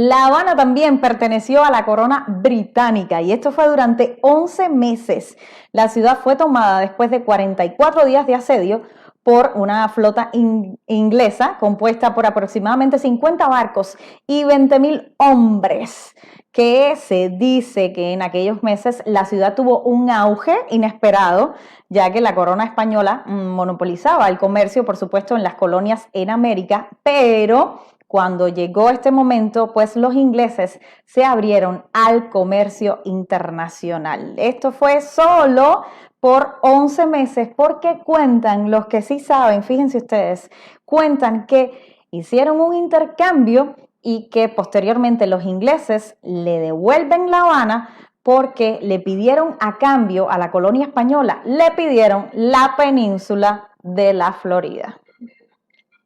La Habana también perteneció a la corona británica y esto fue durante 11 meses. La ciudad fue tomada después de 44 días de asedio por una flota inglesa compuesta por aproximadamente 50 barcos y 20.000 hombres, que se dice que en aquellos meses la ciudad tuvo un auge inesperado, ya que la corona española monopolizaba el comercio, por supuesto, en las colonias en América, pero cuando llegó este momento, pues los ingleses se abrieron al comercio internacional. Esto fue solo por 11 meses, porque cuentan, los que sí saben, fíjense ustedes, cuentan que hicieron un intercambio y que posteriormente los ingleses le devuelven La Habana porque le pidieron a cambio a la colonia española, le pidieron la península de la Florida.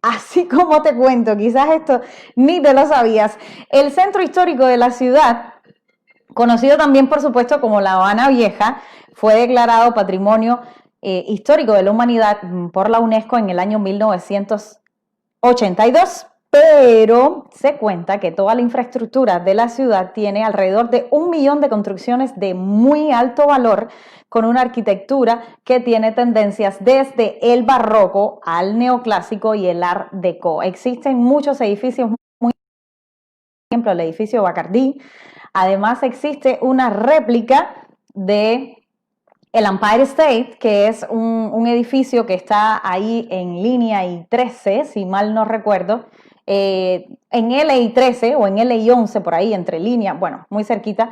Así como te cuento, quizás esto ni te lo sabías. El centro histórico de la ciudad, conocido también por supuesto como La Habana Vieja, fue declarado Patrimonio Histórico de la Humanidad por la UNESCO en el año 1982. Pero se cuenta que toda la infraestructura de la ciudad tiene alrededor de 1 millón de construcciones de muy alto valor, con una arquitectura que tiene tendencias desde el barroco al neoclásico y el art déco. Existen muchos edificios, por ejemplo el edificio Bacardí. Además existe una réplica de el Empire State, que es un edificio que está ahí en línea I-13, si mal no recuerdo, en LI-13 o en LI-11, por ahí, entre líneas, bueno, muy cerquita,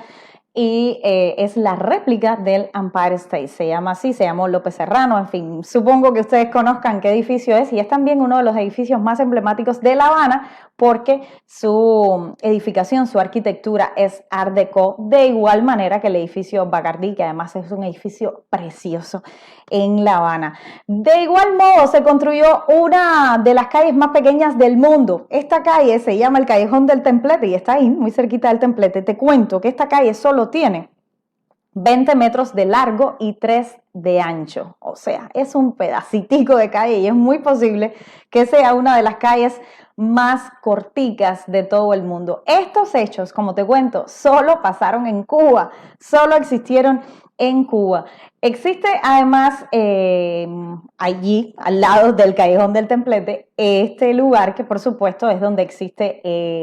y es la réplica del Empire State, se llama así, se llamó López Serrano, en fin, supongo que ustedes conozcan qué edificio es, y es también uno de los edificios más emblemáticos de La Habana, porque su edificación, su arquitectura es Art Deco, de igual manera que el edificio Bacardí, que además es un edificio precioso en La Habana. De igual modo se construyó una de las calles más pequeñas del mundo. Esta calle se llama el Callejón del Templete y está ahí, muy cerquita del Templete. Te cuento que esta calle solo tiene 20 metros de largo y 3 de ancho. O sea, es un pedacitico de calle y es muy posible que sea una de las calles más corticas de todo el mundo. Estos hechos, como te cuento, solo pasaron en Cuba, solo existieron en Cuba. Existe además allí, al lado del Callejón del Templete, este lugar que por supuesto es donde existe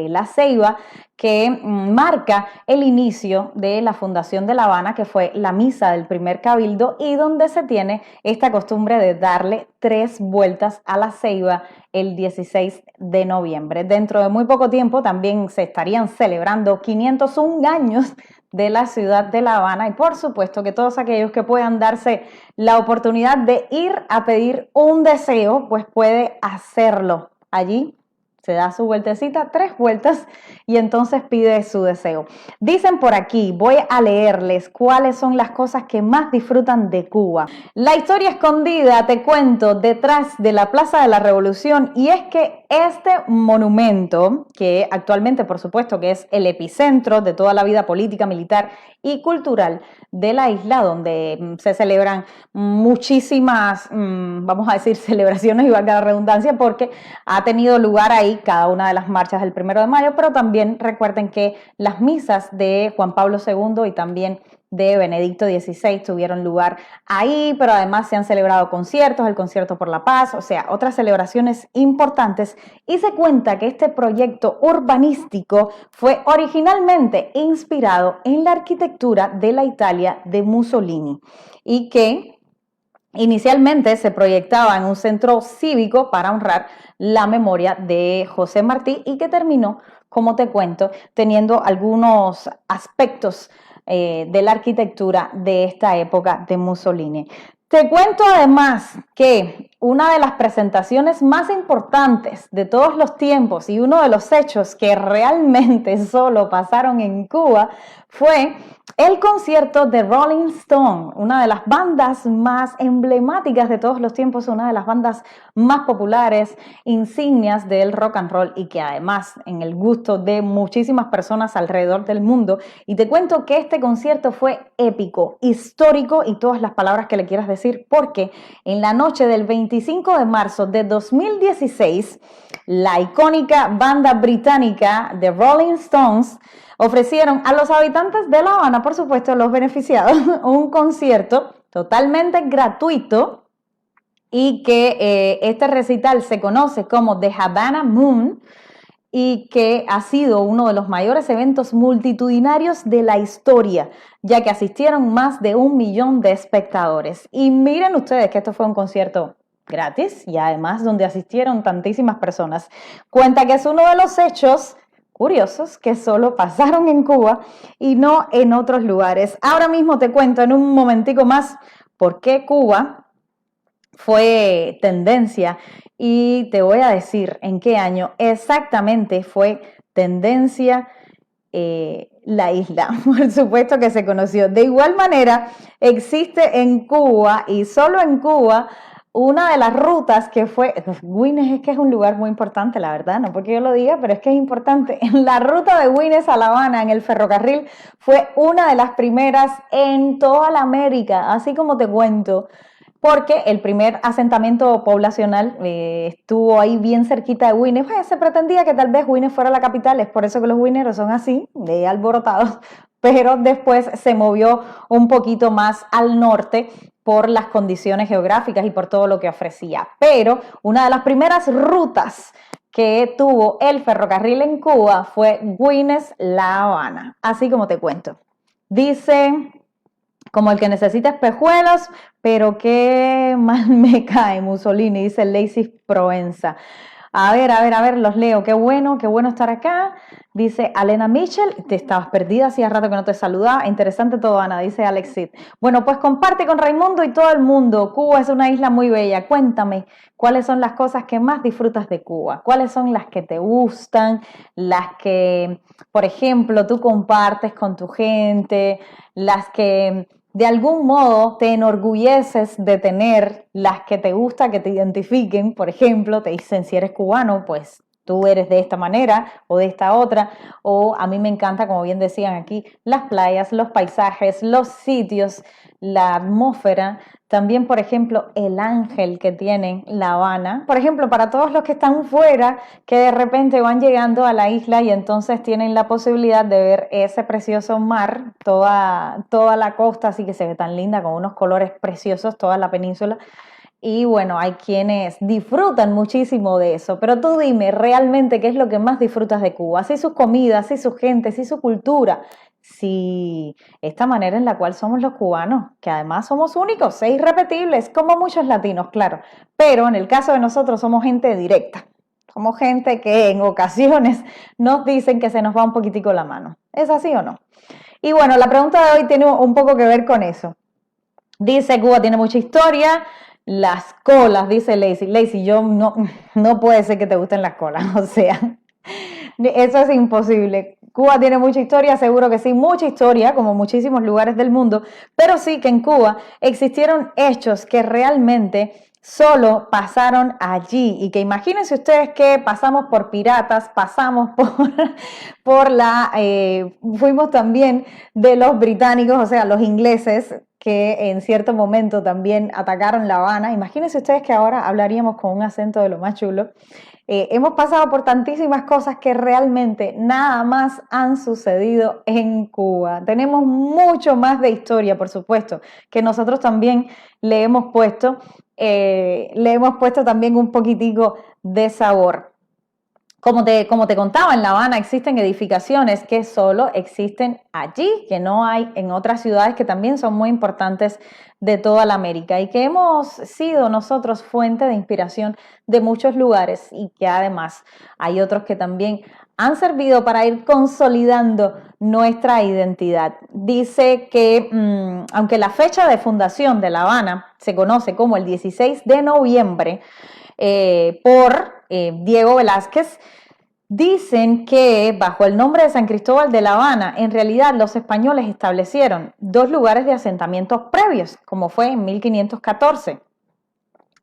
la ceiba, que marca el inicio de la fundación de La Habana, que fue la misa del primer cabildo, y donde se tiene esta costumbre de darle 3 vueltas a la ceiba el 16 de noviembre. Dentro de muy poco tiempo también se estarían celebrando 501 años de la ciudad de La Habana, y por supuesto que todos aquellos que puedan darse la oportunidad de ir a pedir un deseo, pues puede hacerlo allí. Se da su vueltecita, 3 vueltas, y entonces pide su deseo. Dicen por aquí, voy a leerles cuáles son las cosas que más disfrutan de Cuba. La historia escondida, te cuento, detrás de la Plaza de la Revolución, y es que este monumento, que actualmente por supuesto que es el epicentro de toda la vida política, militar y cultural de la isla, donde se celebran muchísimas, vamos a decir, celebraciones, y valga la redundancia, porque ha tenido lugar ahí cada una de las marchas del 1 de mayo, pero también recuerden que las misas de Juan Pablo II y también de Benedicto XVI tuvieron lugar ahí, pero además se han celebrado conciertos, el Concierto por la Paz, o sea, otras celebraciones importantes, y se cuenta que este proyecto urbanístico fue originalmente inspirado en la arquitectura de la Italia de Mussolini, y que inicialmente se proyectaba en un centro cívico para honrar la memoria de José Martí, y que terminó, como te cuento, teniendo algunos aspectos de la arquitectura de esta época de Mussolini. Te cuento además que una de las presentaciones más importantes de todos los tiempos y uno de los hechos que realmente solo pasaron en Cuba fue El concierto de Rolling Stone, una de las bandas más emblemáticas de todos los tiempos, una de las bandas más populares, insignias del rock and roll y que además en el gusto de muchísimas personas alrededor del mundo. Y te cuento que este concierto fue épico, histórico y todas las palabras que le quieras decir, porque en la noche del 25 de marzo de 2016, la icónica banda británica The Rolling Stones ofrecieron a los habitantes de La Habana, por supuesto, los beneficiados, un concierto totalmente gratuito y que este recital se conoce como The Havana Moon y que ha sido uno de los mayores eventos multitudinarios de la historia, ya que asistieron más de 1 millón de espectadores. Y miren ustedes que esto fue un concierto gratis y además donde asistieron tantísimas personas. Cuenta que es uno de los hechos curiosos que solo pasaron en Cuba y no en otros lugares. Ahora mismo te cuento en un momentico más por qué Cuba fue tendencia y te voy a decir en qué año exactamente fue tendencia la isla. Por supuesto que se conoció. De igual manera, existe en Cuba y solo en Cuba una de las rutas que fue, Güines es que es un lugar muy importante, la verdad, no porque yo lo diga, pero es que es importante. La ruta de Güines a La Habana en el ferrocarril fue una de las primeras en toda la América, así como te cuento, porque el primer asentamiento poblacional estuvo ahí bien cerquita de Güines. Pues se pretendía que tal vez Güines fuera la capital, es por eso que los güineros son así, de alborotados, pero después se movió un poquito más al norte por las condiciones geográficas y por todo lo que ofrecía. Pero una de las primeras rutas que tuvo el ferrocarril en Cuba fue Güines-La Habana, así como te cuento. Dice, como el que necesita espejuelos, pero qué mal me cae Mussolini, dice Lacey Provenza. A ver, los leo. Qué bueno estar acá. Dice Alena Mitchell, te estabas perdida, hacía rato que no te saludaba. Interesante todo, Ana, dice Alexit. Bueno, pues comparte con Raimundo y todo el mundo. Cuba es una isla muy bella. Cuéntame, ¿cuáles son las cosas que más disfrutas de Cuba? ¿Cuáles son las que te gustan? Las que, por ejemplo, tú compartes con tu gente, las que de algún modo te enorgulleces de tener, las que te gusta que te identifiquen, por ejemplo, te dicen si eres cubano, pues tú eres de esta manera o de esta otra, o a mí me encanta, como bien decían aquí, las playas, los paisajes, los sitios, la atmósfera, también, por ejemplo, el ángel que tiene La Habana. Por ejemplo, para todos los que están fuera, que de repente van llegando a la isla y entonces tienen la posibilidad de ver ese precioso mar, toda la costa, así que se ve tan linda, con unos colores preciosos, toda la península. Y bueno, hay quienes disfrutan muchísimo de eso, pero tú dime realmente qué es lo que más disfrutas de Cuba, si sus comidas, si su gente, si su cultura, si esta manera en la cual somos los cubanos, que además somos únicos e irrepetibles, como muchos latinos, claro, pero en el caso de nosotros somos gente directa, somos gente que en ocasiones nos dicen que se nos va un poquitico la mano. ¿Es así o no? Y bueno, la pregunta de hoy tiene un poco que ver con eso. Dice, Cuba tiene mucha historia. Las colas, dice Lacey. Lacey, yo no puede ser que te gusten las colas, o sea, eso es imposible. Cuba tiene mucha historia, seguro que sí, mucha historia, como muchísimos lugares del mundo, pero sí que en Cuba existieron hechos que realmente solo pasaron allí y que imagínense ustedes que pasamos por piratas, pasamos fuimos también de los británicos, o sea, los ingleses, que en cierto momento también atacaron La Habana. Imagínense ustedes que ahora hablaríamos con un acento de lo más chulo. Hemos pasado por tantísimas cosas que realmente nada más han sucedido en Cuba. Tenemos mucho más de historia, por supuesto, que nosotros también le hemos puesto también un poquitico de sabor. Como te contaba, en La Habana existen edificaciones que solo existen allí, que no hay en otras ciudades que también son muy importantes de toda la América y que hemos sido nosotros fuente de inspiración de muchos lugares y que además hay otros que también han servido para ir consolidando nuestra identidad. Dice que aunque la fecha de fundación de La Habana se conoce como el 16 de noviembre por Diego Velázquez, Dicen que bajo el nombre de San Cristóbal de La Habana, en realidad los españoles establecieron dos lugares de asentamientos previos, como fue en 1514,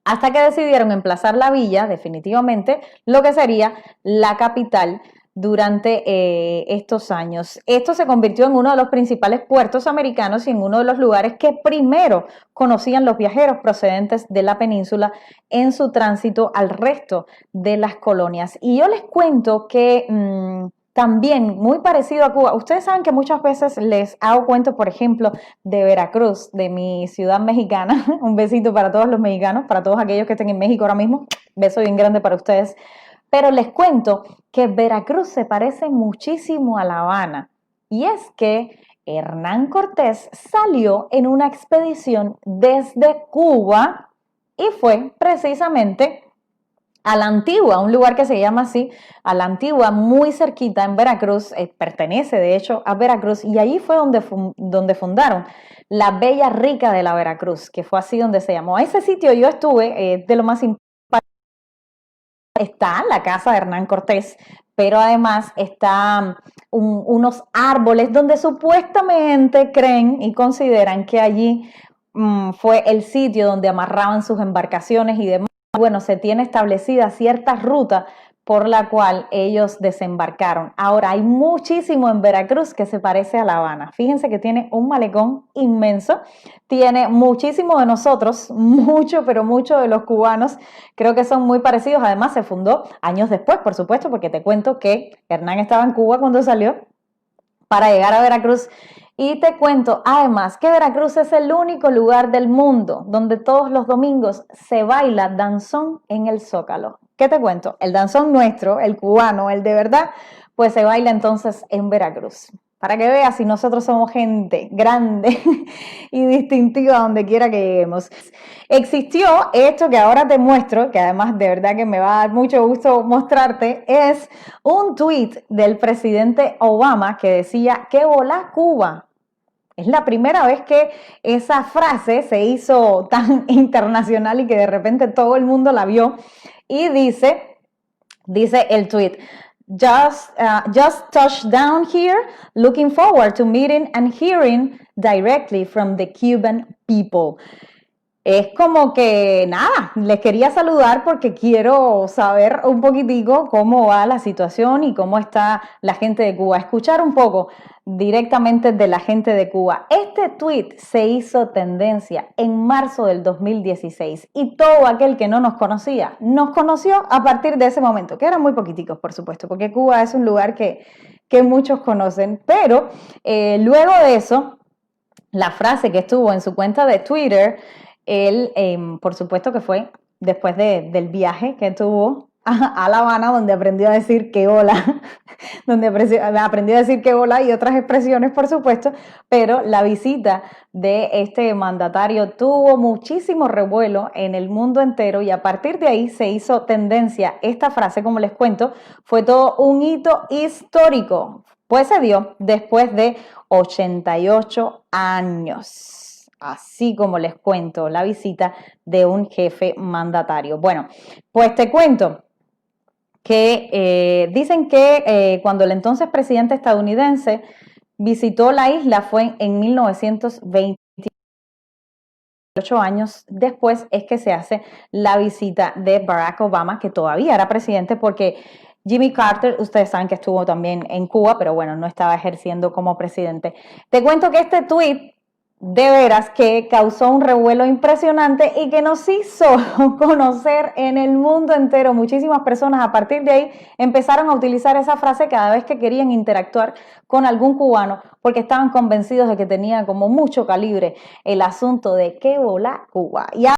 hasta que decidieron emplazar la villa, definitivamente, lo que sería la capital durante estos años. Esto se convirtió en uno de los principales puertos americanos y en uno de los lugares que primero conocían los viajeros procedentes de la península en su tránsito al resto de las colonias. Y yo les cuento que también muy parecido a Cuba. Ustedes saben que muchas veces les hago cuento, por ejemplo, de Veracruz, de mi ciudad mexicana. Un besito para todos los mexicanos, para todos aquellos que estén en México ahora mismo. Beso bien grande para ustedes. Pero les cuento que Veracruz se parece muchísimo a La Habana. Y es que Hernán Cortés salió en una expedición desde Cuba y fue precisamente a la Antigua, un lugar que se llama así, a la Antigua, muy cerquita en Veracruz, pertenece de hecho a Veracruz, y allí fue donde fundaron la Bella Rica de la Veracruz, que fue así donde se llamó. A ese sitio yo estuve, de lo más importante. Está la casa de Hernán Cortés, pero además están unos árboles donde supuestamente creen y consideran que allí fue el sitio donde amarraban sus embarcaciones y demás. Bueno, se tiene establecida cierta ruta por la cual ellos desembarcaron. Ahora, hay muchísimo en Veracruz que se parece a La Habana. Fíjense que tiene un malecón inmenso, tiene muchísimo de nosotros, mucho, pero mucho de los cubanos, creo que son muy parecidos. Además, se fundó años después, por supuesto, porque te cuento que Hernán estaba en Cuba cuando salió para llegar a Veracruz. Y te cuento además que Veracruz es el único lugar del mundo donde todos los domingos se baila danzón en el Zócalo. ¿Qué te cuento? El danzón nuestro, el cubano, el de verdad, pues se baila entonces en Veracruz. Para que veas si nosotros somos gente grande y distintiva donde quiera que lleguemos. Existió esto que ahora te muestro, que además de verdad que me va a dar mucho gusto mostrarte, es un tuit del presidente Obama que decía, ¡qué bola Cuba! Es la primera vez que esa frase se hizo tan internacional y que de repente todo el mundo la vio. Y dice el tweet, just touched down here, looking forward to meeting and hearing directly from the Cuban people. Es como que nada, les quería saludar porque quiero saber un poquitico cómo va la situación y cómo está la gente de Cuba. Escuchar un poco directamente de la gente de Cuba. Este tweet se hizo tendencia en marzo del 2016 y todo aquel que no nos conocía, nos conoció a partir de ese momento, que eran muy poquiticos, por supuesto, porque Cuba es un lugar que muchos conocen, pero luego de eso, la frase que estuvo en su cuenta de Twitter, él, por supuesto que fue después del viaje que tuvo a La Habana, donde aprendió a decir que hola, donde aprendió a decir que hola y otras expresiones, por supuesto, pero la visita de este mandatario tuvo muchísimo revuelo en el mundo entero y a partir de ahí se hizo tendencia. Esta frase, como les cuento, fue todo un hito histórico, pues se dio después de 88 años. Así como les cuento, la visita de un jefe mandatario. Bueno, pues te cuento que dicen que cuando el entonces presidente estadounidense visitó la isla fue en 1920. 8 años después es que se hace la visita de Barack Obama, que todavía era presidente, porque Jimmy Carter, ustedes saben que estuvo también en Cuba, pero bueno, no estaba ejerciendo como presidente. Te cuento que este tuit de veras que causó un revuelo impresionante y que nos hizo conocer en el mundo entero. Muchísimas personas a partir de ahí empezaron a utilizar esa frase cada vez que querían interactuar con algún cubano porque estaban convencidos de que tenía como mucho calibre el asunto de qué bola Cuba. Y